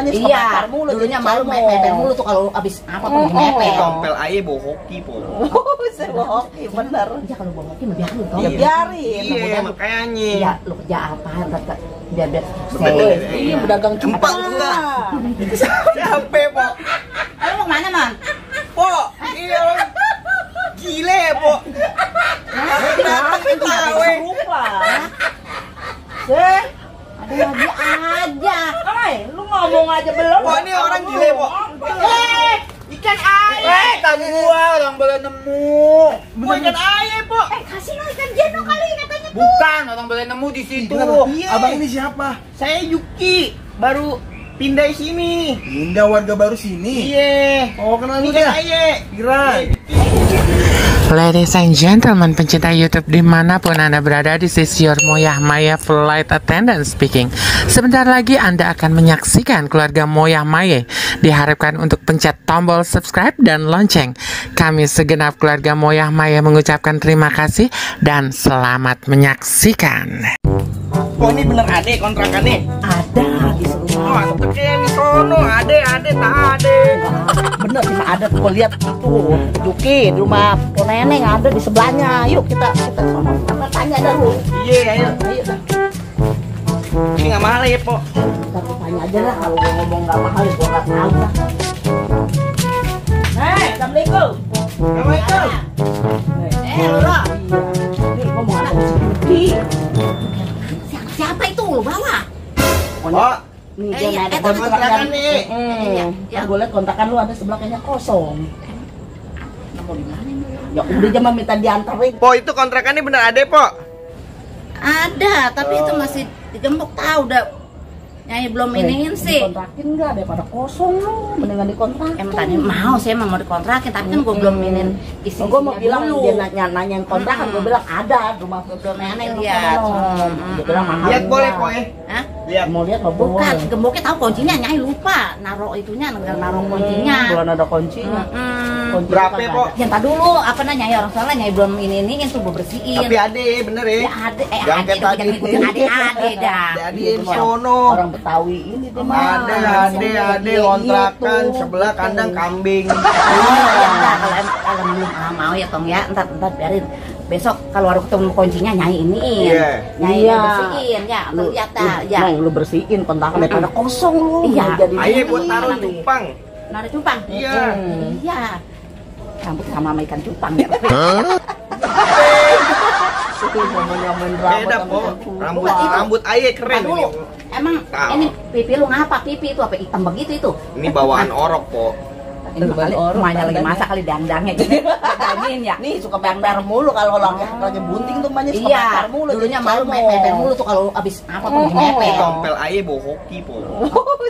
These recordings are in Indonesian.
temannya suka bakar mulu. Dulunya malu mepet mulu tuh kalau abis apa pun mepet. Tompel aja bawa hoki po. Saya bawa hoki bener. Ya kalau bawa hoki biarin toh. Ya biarin. Iya makanya. Ya lu kerja apa biar Iya berdagang Empang enggak. Siapa po? Lu mau mana man? Po, iya orang gile po. Datang ke tawe. Ada lagi aja. Lu ngomong aja belum? Po ini orang gile po. Ikan air. Tamu gua orang boleh nemu. Gua ikan air po. Kasih lo ikan jeno kali katanya. Bukan, orang boleh nemu di situ. Iya. Abang ini siapa? Saya Yuki, baru pindah sini. Pindah warga baru sini. Iya. Oh, kenal Ini lu kan ya? aye. Kira. Ladies and gentlemen, pencinta YouTube dimanapun Anda berada, this is your Moyah Maya Flight Attendant speaking. Sebentar lagi Anda akan menyaksikan keluarga Moyah Maya. Diharapkan untuk pencet tombol subscribe dan lonceng. Kami segenap keluarga Moyah Maya mengucapkan terima kasih dan selamat menyaksikan. Oh ini bener ade kontrakannya? Ada di seluruh. Mantep kayak di sono, ade tak ade. Bener sih ada tuh lihat tuh Juki di rumah po neneng ada di sebelahnya. Yuk kita sono. Kita tanya dulu. Iya, ayo. Ayo dah. Ini nggak mahal ya po? Kita tanya aja lah kalau gua ngomong nggak mahal gua nggak tahu lah. Assalamualaikum. Assalamualaikum. Lu lah. Nih gua mau ada si Juki. Siapa itu lu bawa? Oh, Nih dia ada tapi kontrakan nih. Ya. Gue liat kontrakan lu ada sebelah kayaknya kosong. Mau di mana ini? Ya udah aja mah minta dianterin. Po itu kontrakannya bener ade po? Ada, tapi itu masih digembok tahu udah Nyai belum iniin sih. Kontrakin enggak daripada kosong lu, mendingan dikontrakin. Emang tadi mau saya emang mau dikontrakin, tapi kan gue belum inin isi. Gue mau bilang dia nanyain kontrakan, gue bilang ada rumah belum neneng lu lihat. Dia bilang mahal. Lihat boleh po ya? Hah? Lihat. Mau lihat mau Bukan, gemboknya tahu kuncinya, Nyai lupa naruh itunya, naruh kuncinya. Belum ada kuncinya. Mm-mm. Berapa po? Ya entar dulu, apa namanya Nyai orang soalnya Nyai belum iniin tuh gue bersihin. Tapi ade bener ya? Ya ada, Yang ade kayak tadi. jangan ikutin ade dah. Ade di sono. Orang Betawi ini dia mah. Ade kontrakan sebelah kandang kambing. Ya udah, kalau belum mau ya Tong ya, entar biarin. Besok kalau harus ketemu kuncinya Nyai ini, Iya. Nyai Iya. bersihin ya, atau lihat dah, ya. Lu bersihin kontrakan daripada kosong lu. Iya. Jadi Ayo ini. buat taruh cupang. Naruh cupang. Iya. Iya. Rambut sama ikan cupang ya. Itu ngomong-ngomongin Beda po. Rambut aye keren Ntar dulu. ini. Emang Tahu. ini pipi lu ngapa? Pipi itu apa hitam begitu itu? Ini bawaan orok po. Ini kali rumahnya lagi masak kali dangdangnya gitu. Dandanin ya. Nih suka bakar mulu kalau lagi bunting tuh banyak suka Iya, bakar mulu. dulunya jadi malu sono. mepet mulu tuh kalau abis apa pun mepet. Tompel aye bawa hoki po.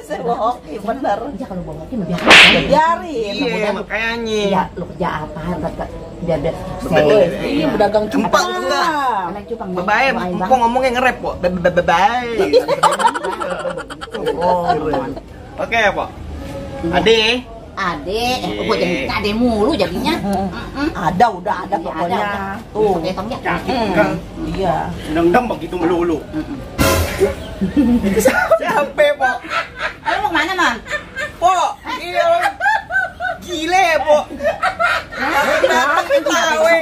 Saya bawa hoki bener. Ya kalau bawa hoki biarin. Ya biarin. Iya makanya. Ya lu kerja apa? Biar Iya berdagang Empang cupang. enggak. Anak cupang. Bye kok ngomongnya ngerep po. Bye. Oke po. Ade. Ade, gua jadi ade mulu jadinya. Ada udah ada Iya, pokoknya. ada. Tuh. Pakai tong ya. Kan Iya. dendam begitu melulu. Siapa po? Lu mau kemana man? Po, iya orang gile po. Datang ke tawe.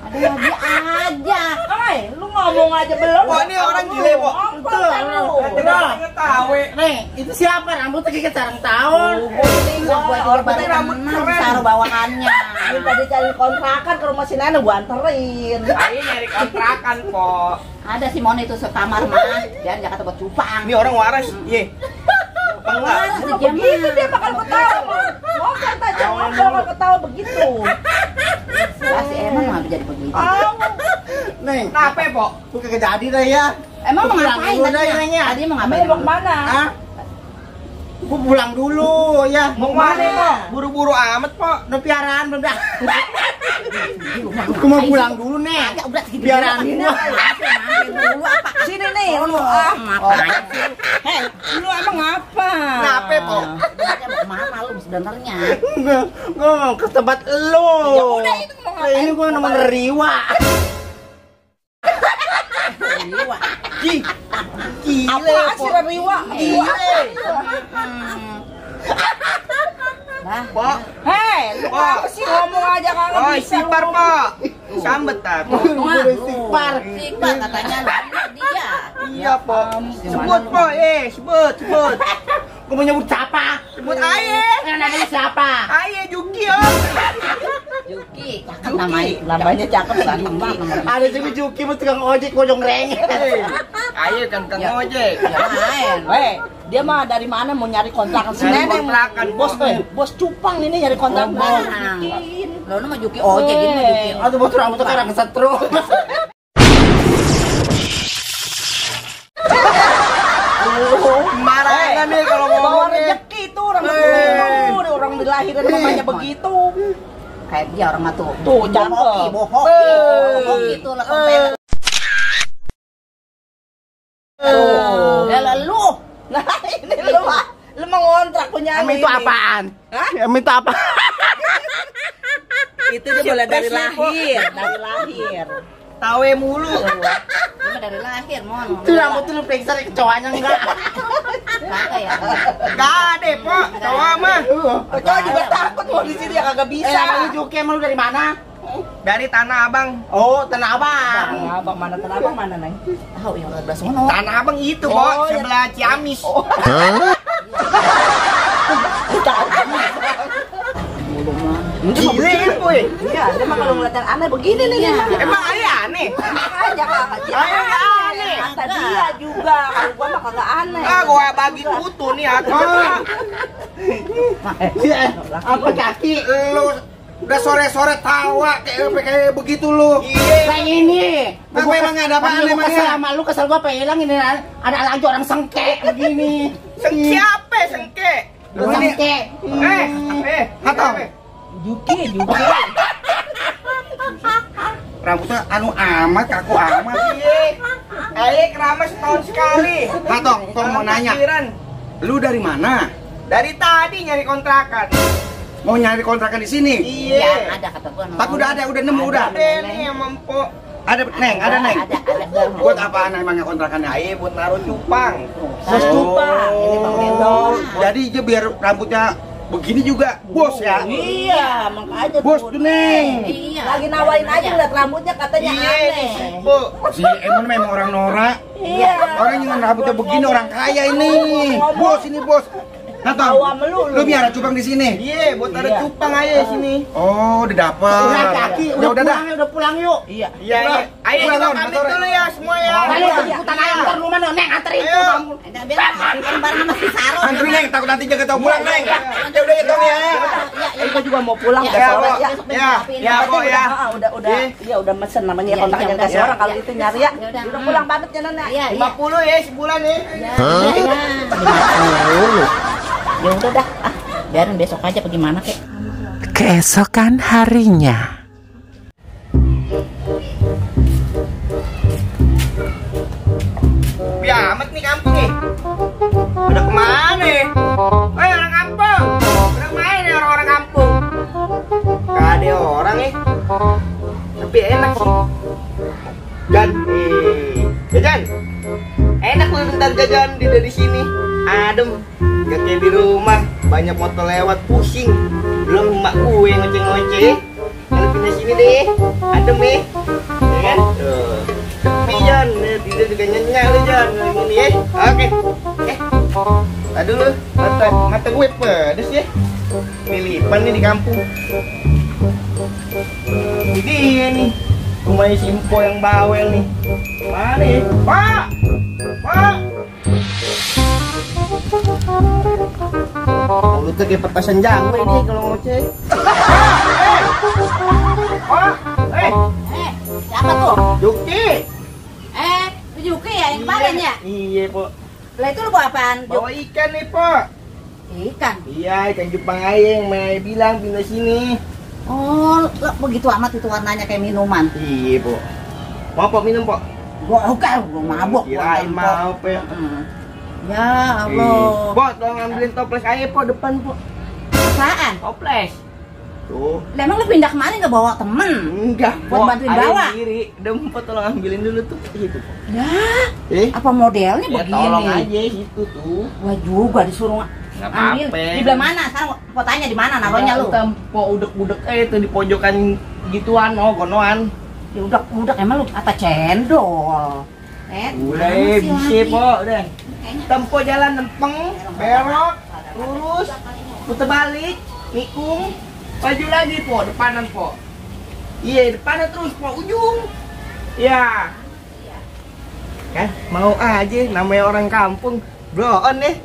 Ada lagi aja. Lu ngomong aja belum? Po ini orang gile po. Datang ke tawe. Nih, itu siapa rambutnya kayak sarang tahun? Gua orang baru rambut kenal keren. taruh bawahannya. Minta dicari kontrakan ke rumah si Nana gua anterin. Ayo nyari kontrakan po. Ada si Mon itu sekamar mah, dia Jakarta buat cupang. Ini orang waras. Ye. Apa enggak? Begitu dia bakal ketawa. Mau kata jangan bakal ketawa begitu. Lah si Emang nggak jadi begitu. Nih, Kenapa po? lu kagak jadi dah ya. Emang mau Pulang ngapain dulu dah tadinya? nanya. Tadi mau Kamu ngapain? mau kemana? Hah? Gua pulang dulu ya. Mau kemana po? Buru-buru amat po. Udah piaraan belum dah. Gua mau pulang dulu nih. Agak udah segitu. Biaran dulu. ini. Mampir dulu apa? Sini nih, lu. Ngapain? Hei, lu emang apa? Kenapa po? Sebenarnya mau kemana lu sebenarnya? Gua mau ke tempat lu. Ya udah, itu mau ngapain? Ini gua nemen Riwa. Riwa. Ki. Apa sih Riwa? Nah, Pak. Hei, lu apa sih ngomong aja kagak Oh, bisa. istighfar, Pak. Sambet tak? Sikpar katanya dia. Iya, Pak. Sebut, Pak. Sebut. Gua mau nyebut siapa? Sebut Aye. Yang namanya siapa? Aye Juki, Om. Juki, cakep namanya cakep ganteng banget. Ada juga Juki mau tukang ojek bojong reng. Aye kan kang ojek. Ya main. Weh, dia mah dari mana mau nyari kontrakan si Nyari nenek? kontrakan, Bos, bos cupang ini nyari kontrakan. Bang. Lo nama Juki ojek ini mah Juki. Aduh, bos rambut tuh kayak kesetrum. Sembarangan nih kalau Bawa ngomong nih. rezeki tuh orang begitu, orang dilahirin namanya begitu. Kayak dia orang mah tuh. Tuh, cakep. Bohoki tuh lah kempel. Ya lalu. Nah, ini lu mah, lu mau ngontrak punya Itu apaan? Hah? Itu apa? Itu dia boleh dari lahir. Tawe mulu. Cuma dari lahir mon. Itu rambut tuh lu periksa kecoanya enggak? Kagak ya. Gak ada, Pak. Tawa mah. Kecoa juga takut mau di sini ya kagak bisa. Emang lu Juki, emang lu dari mana? Dari Tanah Abang. Oh, Tanah Abang. Abang mana kenapa mana neng? Tahu yang 12 sono. Tanah Abang itu, Pak. Sebelah Ciamis. Gile kan, Boy. Iya, dia mah kalau ngeliat yang aneh begini nih. Iya. Emang Aye aneh? Aja kakak. Aye aneh. Kata dia juga, kalau gua mah kagak aneh. Ah, gua bagi kutu nih aku. Apa kaki lu udah sore-sore tawa kayak begitu lu. Iya. Kayak ini. Apa emang ada apaan Lu emangnya? kesel sama lu, kesel gua pelang ini ada lagi orang sengke begini. Sengke apa, Sengke? Lu sengke. Hatong. Juki. Rambutnya anu amat, kaku amat. Iya. Aye keramas setahun sekali. Hatong, gua mau nanya. Lu dari mana? Dari tadi nyari kontrakan. Mau nyari kontrakan di sini? Iya, Iya. ada kata gua. Tapi udah ada, udah nemu udah. Ada nih yang mampu. Ada Neng, ada Neng. Ada. Buat apaan emangnya kontrakannya? Aye buat naruh cupang. Bos cupang. Ini Bang Gendong. Jadi dia biar rambutnya begini juga, bos ya. Iya, makanya Bos tuh. tuh Neng. Iya. Lagi nawarin aja lihat rambutnya katanya Iya, aneh. Bu. Si Emon memang orang norak. Iya. Orang yang rambutnya begini orang kaya ini. Bos ini bos. Nah, Tahu sama lu. lu biar cupang di sini. Iya, buat naruh Iya. cupang aja sini. Oh, udah dapat. Udah kaki, Ya udah dah. udah pulang yuk. Iya. Iya, iya. Ayo Pulang, kita Non, pamit sore. dulu ya semua ya. Lalu Iya. ikutan aja ntar rumah Neng anterin Ayo. tuh. Ada biar kan bareng sama si Saro. Antri Neng, takut nanti jaga tau pulang Neng. Ya udah ya Tong ya. Kita juga mau pulang Ya, udah sore Bo. ya. Ya, ya, Yang Bo penting ya. udah iya udah mesen namanya Iya, kontaknya iya, kasih udah. orang kalau Iya. itu nyari ya. Ya udah. Udah pulang pamit ya Nana. Iya, 50 ya sebulan nih. Ya udah dah. Biarin besok aja apa gimana kek. Keesokan harinya. Ya amat nih kampung nih. Udah kemana nih? Orang kampung. Udah kemana nih orang-orang kampung? Gak ada orang nih. Tapi enak sih. Jajan. Enak lu bentar jajan di sini. Adem. Gak kayak di rumah. Banyak motor lewat pusing. Belum emak gue ngoceh-ngoceh. Kalau pindah sini deh. Adem ya. Ya kan? Tuh. Tapi Jan, tidur juga nyenyak lu Jan. Ini ya. Oke. Aduh lu, mata gue pedes ya. Pilipan nih di kampung. Ini dia nih. Rumahnya Simpo yang bawel nih. Mana ya? Pak! Pak! Mulutnya kayak petasan jamur ini kalau ngoceh. Pak! Siapa tuh? Juki! Itu Juki ya yang kemarin ya? Iya, Pak. Lah itu lu bawa apaan? Bawa ikan nih, Pak. Ikan. Iya, ikan Jepang aja yang Maya bilang pindah sini. Oh, lah, begitu amat itu warnanya kayak minuman. Iya, Pak. Mau Pak minum, Pak? Gua mabuk. Kirain mau, Pak. Ya Allah. Pak, tolong ambilin toples aja, Pak, depan, Pak. Apaan? Toples. Tuh. Lah emang lu pindah kemari nggak bawa temen? Enggak, Buat bantuin bawa? Sendiri. Udah Mpok tolong ambilin dulu tuh gitu. Ya, Eh, apa modelnya ya begini? tolong aja situ tuh. Wah juga disuruh Nggak ambil. apa-apa. Di belah mana? Sekarang mau tanya di mana naruhnya lu? Mpok udek-udek itu di pojokan gituan, oh gonoan. Ya udah emang lu kata cendol. Udah, bisa Pok, udah. Tempo jalan lempeng, belok, lurus, putar balik, nikung, maju lagi Po, depanan Po. Iya, depanan terus Po, ujung. Ya. Kan mau aja, namanya orang kampung, bloon deh.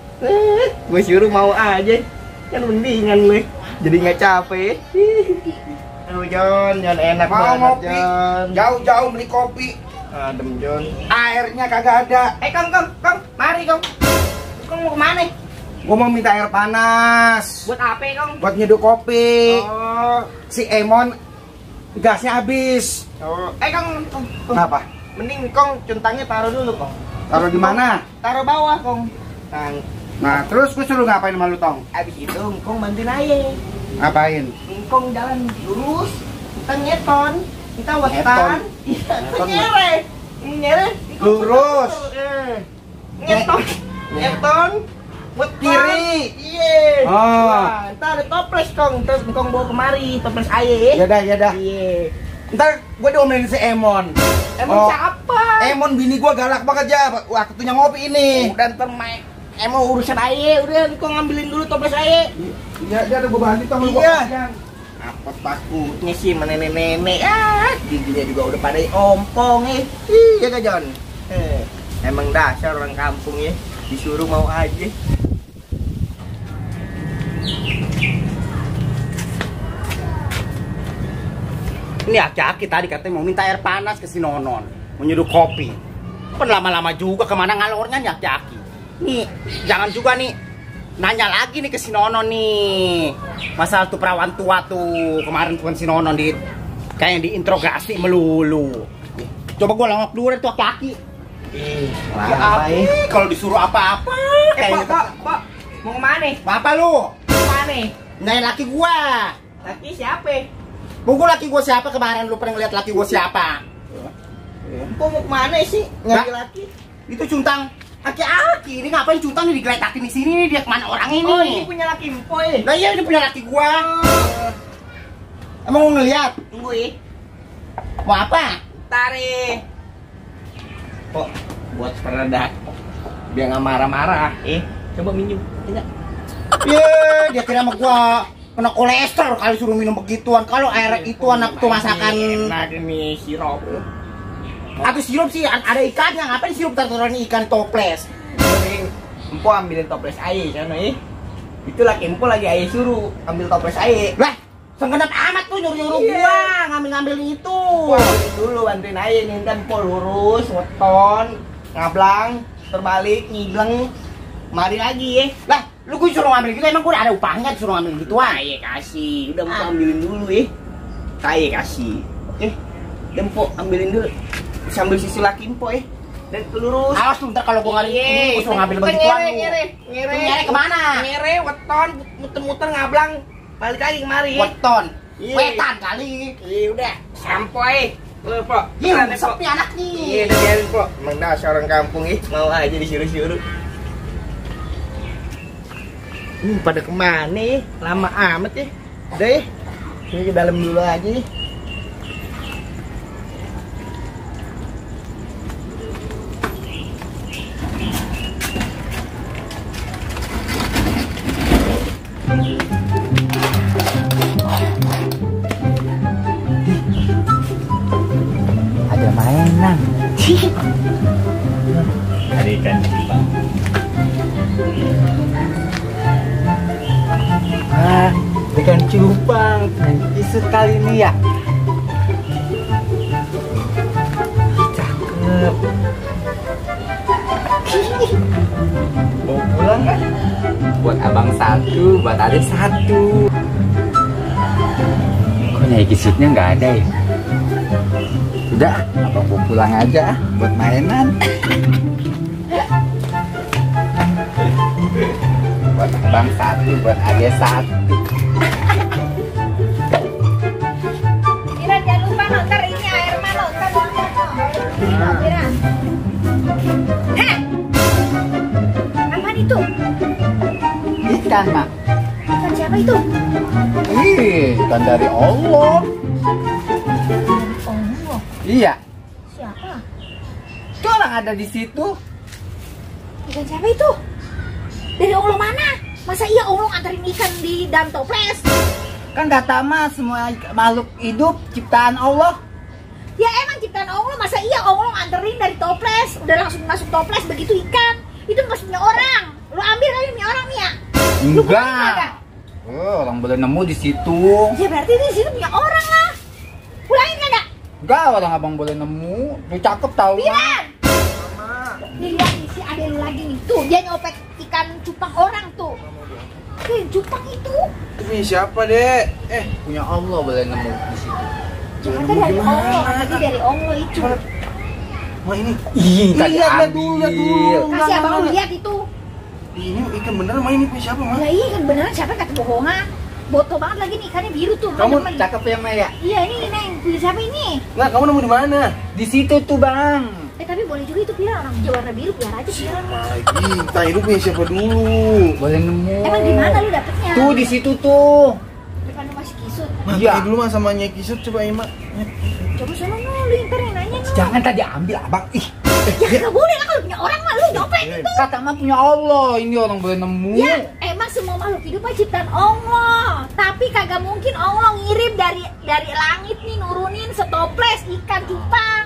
Gue suruh mau aja, kan mendingan lu. Jadi nggak capek. Aduh John enak Mau banget ngopi, John. jauh-jauh beli kopi. Adem John. Airnya kagak ada. Kong, mari Kong. Kong mau kemana? Gua mau minta air panas Buat apa Kong? buat nyeduh kopi. Oh, Si Emon gasnya habis. oh. Kong. Kenapa? Mending Kong centangnya taruh dulu Kong. Taruh di mana? Taruh bawah Kong. Nah, terus gue suruh ngapain sama lu, Tong? Abis itu Kong bantuin aja. Ngapain? Kong jalan lurus, kita nyeton, kita Nyeton? wetan, kita Nyeton nyere, nyere, Lurus. nyeton, nyeton, buat Kiri. iya. Oh. Wah, ntar ada toples Kong, terus Kong bawa kemari toples aye. Ya dah. Iya. Ntar gue diomelin si Emon. Emang Oh. siapa? Emon bini gue galak banget ya waktunya ngopi ini. Udah ntar main. Emang urusan aye, udah Kong ngambilin dulu toples aye. Ya, dia ada gue bantu, Tong. Lu Iya. kasihan. Apa takutnya sih sama nenek-nenek? Giginya juga udah pada ompong Iya gak John? Emang dasar orang kampung ya, disuruh mau aja. Ini aki-aki tadi katanya mau minta air panas ke si Nonon, mau nyeduh kopi. Kan lama-lama juga kemana ngalornya nih aki-aki. Nih, jangan juga nih nanya lagi nih ke si Nonon nih. Masalah tuh perawan tua tuh kemarin tuh si Nonon kayak diinterogasi melulu. Coba gua lengok dulu deh tuh aki-aki. Kalau disuruh apa-apa Pak, mau kemana? Apa lu? Kemana? Nanya laki gua. Laki siapa? Buku laki gua siapa kemarin lu pernah ngeliat laki gua siapa? Kok mau kemana sih? Nyari laki? Itu cuntang aki-aki. Ini ngapain cuntang nih digeletakin di sini nih? Dia kemana orang ini? Oh, ini punya laki Empoy. Nah iya, ini punya laki gua. Emang mau ngeliat? Tunggu ya. Mau apa? Tarik. Kok buat peredak biar nggak marah-marah. Coba minum. Iya, dia kira sama gua kena kolesterol kali suruh minum begituan. Kalau air itu anak tuh masakan. Nah, ini sirup. Atau sirup sih ada ikannya. Ngapain sirup taruhan ikan toples? Empo ambilin toples aye sana Itu laki Empo lagi aye suruh ambil toples aye. Lah, senggenap amat tuh nyuruh-nyuruh gua ngambil-ngambilin itu. Bantuin dulu bantuin aye nih dan Empo lurus, weton, ngablang, terbalik, ngibleng, mari lagi ya. Lah, lu gue suruh ngambil gitu emang gue udah ada upahnya disuruh ngambil gituan. Aye kasih, udah Empo ambilin dulu ya. Aye kasih. Oke. Empo ambilin dulu. Sambil sisi laki Empo ya. Dan lurus. Awas tuh ntar kalau gue nggak gue suruh ngambil begituan lu. Nyere kemana? Nyere, weton, muter-muter ngablang, balik lagi kemari. Weton, Iya. wetan kali. Iya udah, sampai. Lu, Po. Iya, Beneran, Po. sepi anak Iya, nih. udah biarin, Po. Emang dasar orang kampung mau aja disuruh-suruh. Pada kemana ya? Lama amat ya. Udah ya. Ini ke dalam dulu aja nih. Ada mainan. Ada ikan cupang. Ah, ikan cupang. Isu kali ini ya. Cakep. Bawa pulang kan? Buat abang satu, buat adek satu. Kok nyai kisutnya nggak ada ya? Udah, abang bawa pulang aja buat mainan. Buat abang satu, buat adek satu. Piran. Heh. Apaan itu? Ikan, Mak. Ikan siapa itu? Ikan dari Allah. Oh, Iya. siapa? Itu orang ada di situ. Ikan siapa itu? Dari Allah mana? Masa iya Allah nganterin ikan di dalam toples? Kan kata mah semua makhluk hidup ciptaan Allah. Ya emang ciptaan Allah, masa iya Allah nganterin dari toples? Udah langsung masuk toples begitu ikan. Itu maksudnya orang. Lu ambil kali punya orang nih ya? Lu punya Enggak. Orang boleh nemu di situ. Ya berarti di situ punya orang lah. Pulangin kagak? Enggak, orang abang boleh nemu. Tuh cakep tau Mak. Piran! Nih lihat nih, si Adel lagi nih. Tuh, dia nyopet ikan cupang orang tuh. Cupang itu. Ini siapa, Dek? Punya Allah boleh nemu di situ. Ternyata dari Allah, tadi dari Allah itu. Wah, ini. Ih, Lihat dulu. Kasih abang lu lihat itu. Ini ikan beneran, Ma, ini punya siapa, Ma? Ya iya kan beneran, siapa kata bohongan. Boto banget lagi nih, ikannya biru tuh. Kamu temen. cakep ya Maya? Iya ini Neng, punya siapa ini? Nggak, kamu nemu di mana? Di situ tuh Bang. Tapi boleh juga itu Piran, orang hijau warna biru, biar aja Piran. Lagi, tanya itu punya siapa dulu? Boleh nemu. Emang di mana lu dapetnya? Tuh di situ tuh. Depan rumah si Kisut. Ma, Iya. tanya dulu, Ma, sama Nyai Kisut, coba ya, Ma. Coba sana no, lu ntar yang nanya no. Jangan tadi ambil abang. Ih, Ya nggak boleh lah kalau punya orang mah lu nyopet itu. kata mah punya Allah. Ini orang boleh nemu. Ya, emang semua makhluk hidup mah ciptaan Allah. Tapi kagak mungkin Allah ngirim dari langit nih nurunin setoples ikan cupang.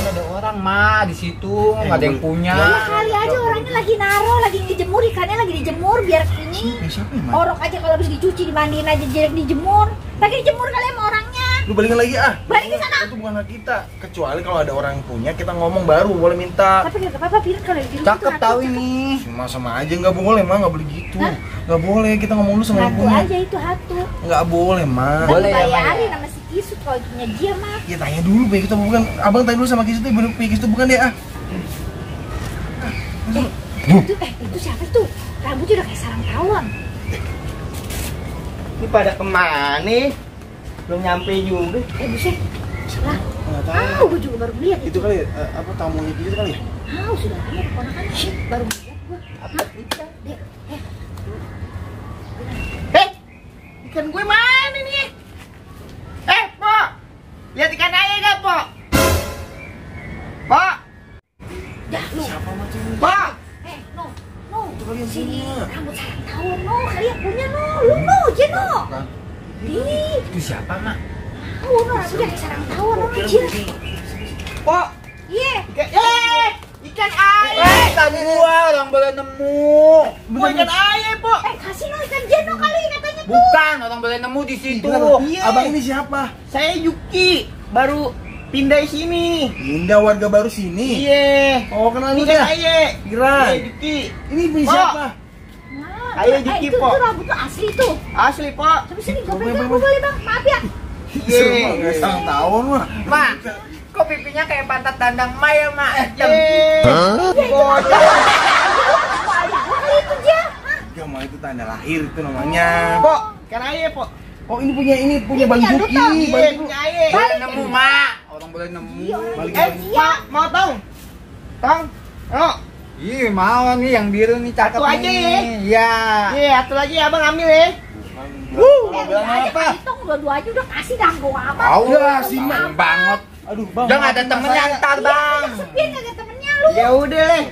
Ada orang mah di situ, nggak ada yang punya. Ya kali aja orangnya lagi naro, lagi dijemur, ikannya lagi dijemur biar ini. Siapa ya, Ma? Orok aja kalau habis dicuci, dimandiin aja jelek dijemur. Lagi dijemur kali sama orangnya. Lu balikin lagi, ah. Balikin sana. Itu bukan hak kita. Kecuali kalau ada orang yang punya, kita ngomong baru boleh minta. Tapi nggak apa-apa, Piran kalau di Cakep tahu ini. Sama aja nggak boleh, Ma, nggak boleh gitu. Hah? Nggak boleh, kita ngomong dulu sama yang Hantu punya. aja itu hantu. Nggak boleh, Ma. Boleh ya, Ma, Bayarin ya? sama si Kisut kalau punya dia mah. Ya tanya dulu, Pak, kita bukan. Abang tanya dulu sama Kisut, bener Pak, Kisut bukan dia, ah. Itu siapa itu? Rambutnya udah kayak sarang tawon. Ini pada kemana? Belum nyampe juga. Buset. Lah, Nggak tahu. gue juga baru lihat Itu kali, apa tamunya gitu kali ya? Sudah lama keponakan shit, baru lihat gue. Apa? Dek, Ikan gue mana nih? Po! Lihat ikan ayah gak, Po? Po! dah lu. Po! No. Sini, rambut sarang tawon, no. Kalian punya, no. Lu, no, Jen, no. Ih, Itu siapa mak? no, rambutnya kayak sarang tawon, no, Jen. Po! Iya. Ikan ayah! Tadi gua orang boleh nemu. Bukan ikan ayah, Po! Kasih no ikan Jen, no, kali katanya tuh. Bukan, orang boleh nemu di situ. Iya. Abang ini siapa? Saya Yuki, baru pindah sini. Pindah warga baru sini? Iya. Oh, kenal lu dah? Ayah. Kira. Yuki. Ini punya siapa? Nah, Ayo, Juki, itu Po. rambut tuh asli tuh. Asli, Po. Tapi sini gue pegang, gue boleh bang, maaf ya. Iya. Gak sang tahun mah. Mak, kok pipinya kayak pantat dandang Maya mak? Kali itu dia. Gak mau, itu tanda lahir itu namanya. Po, ikan ayah, Po. Oh, ini punya Bang punya lu, Juki. Tong. Bang punya ayah. Boleh nemu mak. Orang boleh nemu. Mau Tong? Tong? Oh. Ih, mau nih yang biru nih cakep Satu aja nih. ya? Iya. Iya, satu lagi abang ambil ya. Bilang apa? Hitung dua-dua aja udah kasih dah, gue apa? Tahu Ya, sih sih, Mak. banget. Aduh, Bang. Udah nggak ada temennya ntar bang. Sepian kagak temennya lu. Ya udah deh.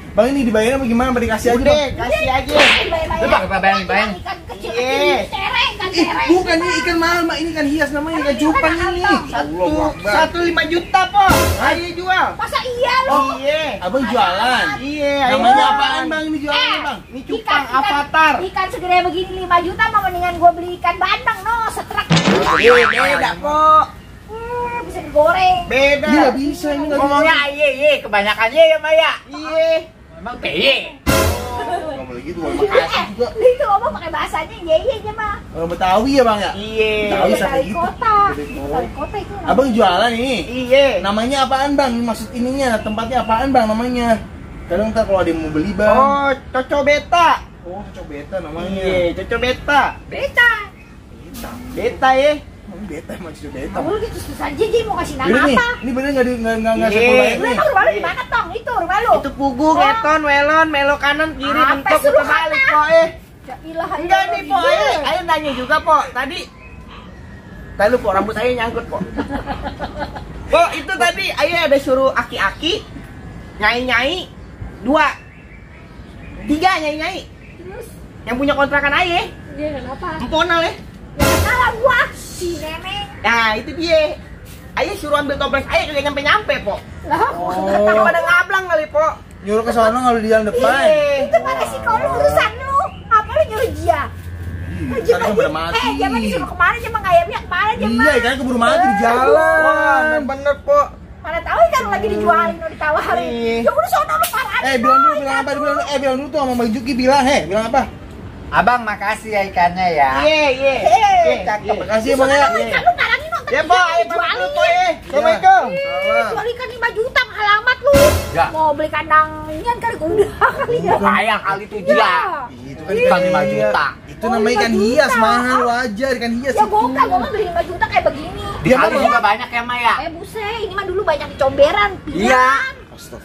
Bang ini dibayarin apa gimana? Apa dikasih aja, Bang? Kasih aja. Lu pakai bayang. Ikan kecil, Iya. cereng, ikan cereng. Bukan ini ikan mahal, Mak. Ini ikan hias namanya, ikan cupang ini. Satu 5 juta, Po. Ayo jual. Masa iya lu? Iya. Abang jualan. Iya. Namanya apaan, Bang? Ini jualannya, Bang? Ini cupang avatar. Ikan segede begini 5 juta mah mendingan gue beli ikan bandeng no, setrak. Beda, Po. Bisa digoreng. Beda. Ini nggak bisa, ini nggak bisa. Ngomongnya aye, kebanyakan ye ya Maya. Iya. Emang peye. Nggak boleh gitu, Bang. Makasih juga. Itu ngomong pakai bahasanya iya aja mah. Orang Betawi ya, Bang ya? Iya. Betawi sampai Dari gitu. kota. Dari kota. Dari kota itu. Abang jualan ini? Iya. Namanya apaan, Bang? Maksud ininya, tempatnya apaan, Bang, namanya? Kadang ntar kalau ada yang mau beli, Bang. Oh, Coco Beta. Oh, Coco Beta namanya. Iya, Coco Beta. Beta. Beta ya. Beta emang cucu beta. Kamu gitu susah aja Ji, mau kasih nama Ini apa? ini bener nggak Iya. sepuluh lain Lu nih. emang rumah lu di mana Tong? Itu rumah lu? Itu pugu, ngeton, welon, melo kanan, kiri, Apa mentok, sih lu putar balik, kata? po Ya ilah, Enggak nih, po ayo nanya juga, po. Tadi lu po rambut ayo nyangkut, po. Po, itu tadi ayo ada suruh aki-aki nyai-nyai 2 3 nyai-nyai. Terus Yang punya kontrakan ayo. dia kenapa? Emponal ya. Ya kenapa gua si nenek. Nah, itu dia. Ayo suruh ambil toples ayo kagak nyampe-nyampe, po. Lah, Kan pada ngablang kali, po. Nyuruh ke sono kalau di jalan depan. itu mana sih kalau urusan lu? Apa lu nyuruh dia? Sekarang udah mati. Jaman disuruh kemana Jaman ayamnya kemana Jaman? Iya, ikan keburu mati di Wah, jalan. bener, po. Mana tahu ikan lagi dijualin atau ditawarin. Iya. Ya udah sono lu parah. Bilang dulu apa? Bilang dulu tuh sama Bang Juki bilang, bilang apa? Abang makasih ya ikannya ya. Iya. Cakep. Makasih Sono Bang ya. lu ikan lu karangin nonton. Ya, po, ayo pamit dulu, po ya. Assalamualaikum. Jual ikan 5 juta alamat lu. Ya. Mau beli kandang ini kali kuda kali ya. Kaya kali tuh Iya. dia. Itu kan Ikan 5 juta. Itu namanya ikan 5 hias, juta. mahal wajar ikan hias. Ya itu. gua mah beli 5 juta kayak begini. Di kali juga banyak ya Maya. Buset, ini mah dulu banyak di comberan. Iya.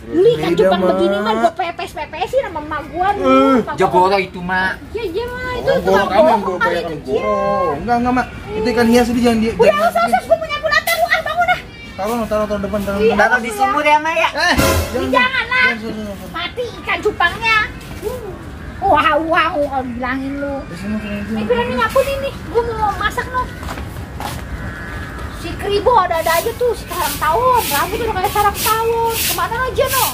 Beli ikan Beda, cupang Mak. begini mah gua pepes-pepesin sama emak gua dulu. Jogoro itu mah. Iya mah itu Oh, tukang kamu yang bohong gue kali bayar itu kan Jin. Enggak, Mak. Itu ikan hias itu jangan Udah usah gua punya bulatan lu bangun ah. taruh depan. Iya. Taruh di sumur ya Maya. Jangan lah. Mati ikan cupangnya. Wow, kalau bilangin lu. Ini bilangin apa ini? Gua mau masak no. Si Kribo ada aja tuh sekarang tahun. Rambut udah kayak sarang tahun. Kemana aja no?